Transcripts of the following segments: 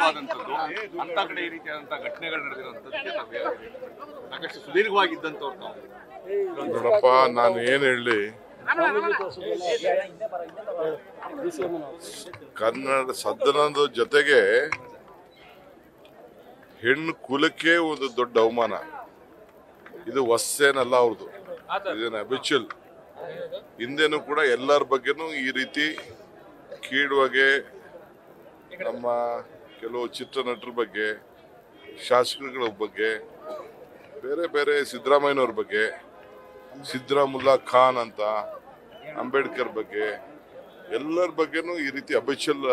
ಆದಂಥದ್ದು ಅಂತ ಕಡೆ ಈ ರೀತಿಯಾದಂತಹ ಘಟನೆಗಳು ನಡೆದಿರುವಂತದ್ದಕ್ಕೆ ಸಾಕಷ್ಟು ಸುದೀರ್ಘವಾಗಿದ್ದಂಥವ್ರು ನಾವು. ನೋಡಪ್ಪ, ನಾನು ಏನು ಹೇಳಿ, ಕನ್ನಡ ಸದನದ ಜೊತೆಗೆ ಹೆಣ್ಣು ಕುಲಕ್ಕೆ ಒಂದು ದೊಡ್ಡ ಅವಮಾನ. ಇದು ಹೊಸೇನಲ್ಲ ಅವ್ರದ್ದು, ಇದೇನು ಅಬಿಚುವಲ್. ಹಿಂದೆನೂ ಕೂಡ ಎಲ್ಲರ ಬಗ್ಗೆನೂ ಈ ರೀತಿ ಕೀಳುವಾಗೆ ನಮ್ಮ ಕೆಲವು ಚಿತ್ರನಟರ ಬಗ್ಗೆ, ಶಾಸಕರುಗಳ ಬಗ್ಗೆ, ಬೇರೆ ಬೇರೆ ಸಿದ್ದರಾಮಯ್ಯನವ್ರ ಬಗ್ಗೆ, ಸಿದ್ದರಾಮುಲ್ಲಾ ಖಾನ್ ಅಂತ, ಅಂಬೇಡ್ಕರ್ ಬಗ್ಗೆ, ಎಲ್ಲರ ಬಗ್ಗೆನೂ ಈ ರೀತಿ ಅಬಿಚುವಲ್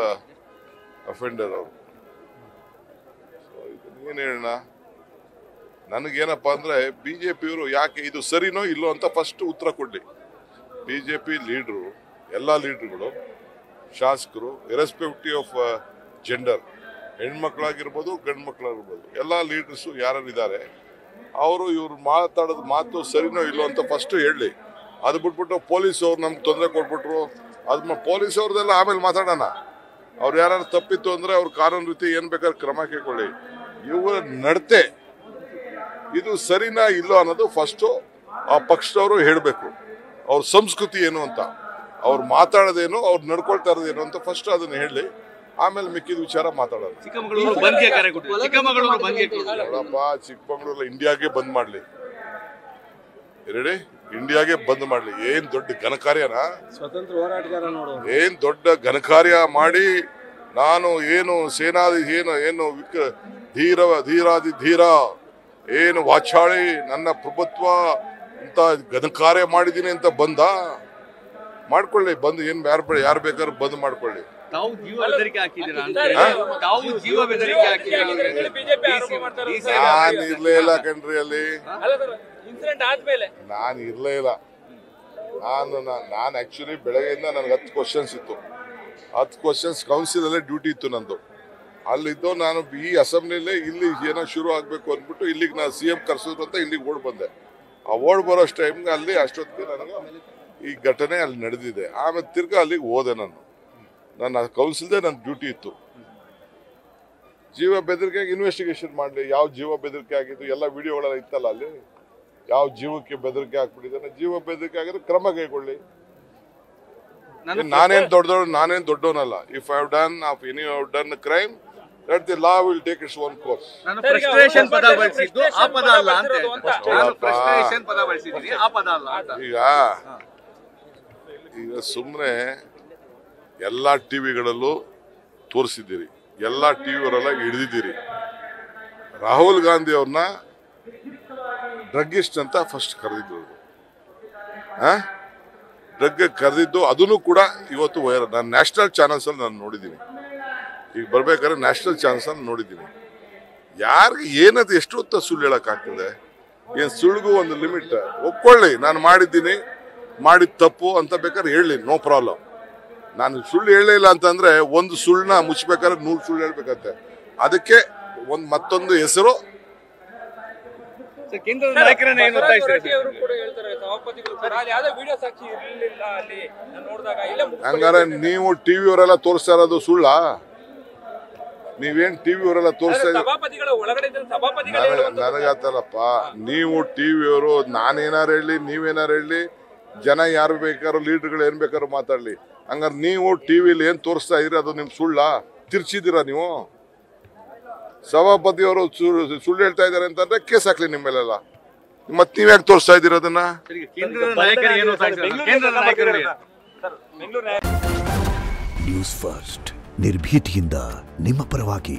ಅಫೆಂಡರ್ ಅವರು. ಏನು ಹೇಳೋಣ, ನನಗೇನಪ್ಪ ಅಂದರೆ ಬಿಜೆಪಿಯವರು ಯಾಕೆ ಇದು ಸರಿನೋ ಇಲ್ಲೋ ಅಂತ ಫಸ್ಟ್ ಉತ್ತರ ಕೊಡಲಿ. ಬಿಜೆಪಿ ಲೀಡ್ರು, ಎಲ್ಲ ಲೀಡ್ರುಗಳು, ಶಾಸಕರು, ಇರೆಸ್ಪೆಕ್ಟಿವ್ ಆಫ್ ಜೆಂಡರ್, ಹೆಣ್ಮಕ್ಳಾಗಿರ್ಬೋದು ಗಂಡು ಮಕ್ಕಳಾಗಿರ್ಬೋದು, ಎಲ್ಲ ಲೀಡರ್ಸು ಯಾರಿದ್ದಾರೆ ಅವರು ಇವ್ರು ಮಾತಾಡೋದು ಮಾತು ಸರಿನೋ ಇಲ್ಲೋ ಅಂತ ಫಸ್ಟ್ ಹೇಳಲಿ. ಅದು ಬಿಟ್ಬಿಟ್ಟು ಪೊಲೀಸ್ ಅವ್ರು ನಮ್ಗೆ ತೊಂದರೆ ಕೊಟ್ಬಿಟ್ರು, ಅದು ಪೊಲೀಸ್ ಅವ್ರದ್ದೆಲ್ಲ ಆಮೇಲೆ ಮಾತಾಡೋಣ. ಅವ್ರು ಯಾರು ತಪ್ಪಿತ್ತು ಅಂದರೆ ಅವ್ರು ಕಾನೂನು ರೀತಿ ಏನು ಬೇಕಾದ್ರೆ ಕ್ರಮ ಕೈಗೊಳ್ಳಿ. ಇವರ ನಡತೆ ಇದು ಸರಿನಾ ಇಲ್ಲೋ ಅನ್ನೋದು ಫಸ್ಟು ಆ ಪಕ್ಷದವರು ಹೇಳಬೇಕು. ಅವ್ರ ಸಂಸ್ಕೃತಿ ಏನು ಅಂತ, ಅವ್ರು ಮಾತಾಡೋದೇನು, ಅವ್ರು ನಡ್ಕೊಳ್ತಾ ಇರೋದೇನು ಅಂತ ಫಸ್ಟ್ ಅದನ್ನ ಹೇಳಿ, ಆಮೇಲೆ ಮಿಕ್ಕಿದ ವಿಚಾರ ಮಾತಾಡೋದು. ನೋಡಪ್ಪ, ಚಿಕ್ಕಮಗಳೂರು ಇಂಡಿಯಾಗೆ ಬಂದ್ ಮಾಡ್ಲಿ, ಇಂಡಿಯಾಗೆ ಬಂದ್ ಮಾಡ್ಲಿ. ಏನ್ ದೊಡ್ಡ ಘನಕಾರ್ಯನಾ, ಸ್ವತಂತ್ರ ಹೋರಾಟಗಾರ ನೋಡು, ಏನ್ ದೊಡ್ಡ ಘನಕಾರ್ಯ ಮಾಡಿ ನಾನು ಏನು ಸೇನಾದಿ ಏನು ಧೀರಾದಿ ಧೀರ ಏನು ವಾಚಾಳಿ ನನ್ನ ಪ್ರಭುತ್ವ ಅಂತ ಘನಕಾರ್ಯ ಮಾಡಿದೀನಿ ಅಂತ ಮಾಡ್ಕೊಳ್ಳಿ. ಬಂದು ಏನ್ ಯಾರು ಬೇಕಾದ್ರೂ ಬಂದ್ ಮಾಡ್ಕೊಳ್ಳಿ. ತಾವು ಜೀವ ಬೆದರಿಕೆ ಹಾಕಿದ್ದೀರಾ? ತಾವು ಜೀವ ಬೆದರಿಕೆ ಹಾಕಿದ್ದೀರಾ? ನಾನು ಇರ್ಲೇ ಇಲ್ಲ ಕಣ್ರಿ ಅಲ್ಲಿ, ನಾನು ಇರ್ಲೇ ಇಲ್ಲ. ನಾನು ಆಕ್ಚುಲಿ ಬೆಳಗ್ಗೆಯಿಂದ ನನಗೆ 10 ಕ್ವಶನ್ಸ್ ಇತ್ತು. 10 ಕ್ವಶನ್ಸ್ ಕೌನ್ಸಿಲ್ ಅಲ್ಲೇ ಡ್ಯೂಟಿ ಇತ್ತು ನಂದು. ಅಲ್ಲಿದ್ದು ನಾನು ಈ ಅಸೆಂಬ್ಲಿಲೇ ಇಲ್ಲಿ ಏನೋ ಶುರು ಆಗ್ಬೇಕು ಅಂದ್ಬಿಟ್ಟು ಇಲ್ಲಿಗೆ ನಾನು CM ಕರ್ಸಿದ್ರು ಅಂತ ಇಲ್ಲಿಗೆ ಓಡ್ ಬಂದೆ. ಆ ಓಡ್ ಬರೋ ಟೈಮ್ಗೆ ಅಲ್ಲಿ ಅಷ್ಟೊತ್ತಿಗೆ ನನಗೆ ಈ ಘಟನೆ ಅಲ್ಲಿ ನಡೆದಿದೆ. ಆಮೇಲೆ ತಿರ್ಗಾ ಅಲ್ಲಿಗೆ ಹೋದೆ. ನನ್ನ ಕೌನ್ಸಿಲ್ದೇ ನನ್ನ ಡ್ಯೂಟಿ ಇತ್ತು. ಜೀವ ಬೆದರಿಕೆಗೆ ಇನ್ವೆಸ್ಟಿಗೇಷನ್ ಮಾಡಲಿ, ಯಾವ ಜೀವ ಬೆದರಿಕೆ ಆಗಿದ್ದು ಎಲ್ಲ ವಿಡಿಯೋಗಳೆಲ್ಲ ಇತ್ತಲ್ಲ ಅಲ್ಲಿ, ಯಾವ ಜೀವಕ್ಕೆ ಬೆದರಿಕೆ ಹಾಕ್ಬಿಟ್ಟಿದ್ದಾನೆ, ಜೀವ ಬೆದರಿಕೆ ಆಗಿದ್ರೆ ಕ್ರಮ ಕೈಗೊಳ್ಳಿ. ನಾನೇನ್ ದೊಡ್ಡವನಲ್ಲ. If I have done crime, let the law will take its own course. ನಾನು ಫ್ರಸ್ಟ್ರೇಷನ್ ಪದ ಬಳಸಿದ್ದು ಆ ಪದ ಅಲ್ಲ ಅಂತ. ನಾನು ಫ್ರಸ್ಟ್ರೇಷನ್ ಪದ ಬಳಸಿದ್ದೀನಿ, ಆ ಪದ ಅಲ್ಲ ಅಂತ. ಈಗ ಸುಮ್ಮನೆ ಎಲ್ಲಾ ಟಿವಿಗಳಲ್ಲೂ ತೋರಿಸಿದ್ದೀರಿ, ಎಲ್ಲಾ ಟಿವಿಯವರೆಲ್ಲ ಹಿಡಿದಿದ್ದೀರಿ. ರಾಹುಲ್ ಗಾಂಧಿ ಅವ್ರನ್ನ ಡ್ರಗ್ಗಿಸ್ಟ್ ಅಂತ ಫಸ್ಟ್ ಕರೆದಿದ್ದು, ಡ್ರಗ್ ಕರೆದಿದ್ದು ಅದನ್ನು ಕೂಡ ಇವತ್ತು ವೈರಲ್. ನಾನು ನ್ಯಾಷನಲ್ ಚಾನಲ್ಸ್ ಅಲ್ಲಿ ನಾನು ನೋಡಿದ್ದೀನಿ. ಈಗ ಬರ್ಬೇಕಾದ್ರೆ ನ್ಯಾಷನಲ್ ಚಾನಲ್ಸ್ ಅಲ್ಲಿ ನೋಡಿದ್ದೀನಿ. ಯಾರಿಗೆ ಏನದು ಎಷ್ಟು ಹೊತ್ತ ಸುಳ್ಳು ಹೇಳಕ್ಕಾಗ್ತದೆ? ಏನ್ ಸುಳ್ಳಿಗೂ ಒಂದು ಲಿಮಿಟ್. ಒಪ್ಕೊಳ್ಳಿ, ನಾನು ಮಾಡಿದ ತಪ್ಪು ಅಂತ ಬೇಕಾದ್ರೆ ಹೇಳಿ, ನೋ ಪ್ರಾಬ್ಲಮ್. ನಾನು ಸುಳ್ಳು ಹೇಳಲಿಲ್ಲ ಅಂತಂದ್ರೆ ಒಂದು ಸುಳ್ಳನ್ನ ಮುಚ್ಚಬೇಕಾದ್ರೆ 100 ಸುಳ್ಳು ಹೇಳ್ಬೇಕಂತೆ. ಅದಕ್ಕೆ ಮತ್ತೊಂದು ಹೆಸರು ಹಂಗಾರೆ ನೀವು ಟಿವಿಯವರೆಲ್ಲ ತೋರಿಸ್ತಾ ಇರೋದು ಸುಳ್ಳ? ನೀವೇನ್ ಟಿವಿಯವರೆಲ್ಲ ತೋರಿಸ್ತಾ ನನಗಾತಲ್ಲಪ್ಪ. ನೀವು ಟಿವಿಯವರು ನಾನೇನಾರು ಹೇಳಿ, ನೀವೇನಾರು ಹೇಳಿ, ಜನ ಯಾರು ಬೇಕಾದ್ರು ಲೀಡರ್ಗಳು ಏನ್ ಬೇಕಾದ್ರು ಮಾತಾಡ್ಲಿ. ಹಂಗಾರೆ ನೀವು ಟಿವಿಲಿ ಏನ್ ತೋರಿಸ್ತಾ ಇದ್ರಿ ಅದು ನಿಮ್ ಸುಳ್ಳ? ತಿರ್ಚಿದ್ದೀರಾ ನೀವು? ಸಭಾಪತಿಯವರು ಸುಳ್ಳು ಹೇಳ್ತಾ ಇದಾರೆ ಅಂತಂದ್ರೆ ಕೇಸ್ ಹಾಕ್ಲಿ ನಿಮ್ಮ ಮೇಲೆಲ್ಲ. ಮತ್ ನೀವ್ಯಾಕೆ ತೋರಿಸ್ತಾ ಇದ್ದೀರ ಅದನ್ನ? ನ್ಯೂಸ್ ಫಸ್ಟ್, ನಿರ್ಭೀತಿಯಿಂದ ನಿಮ್ಮ ಪರವಾಗಿ.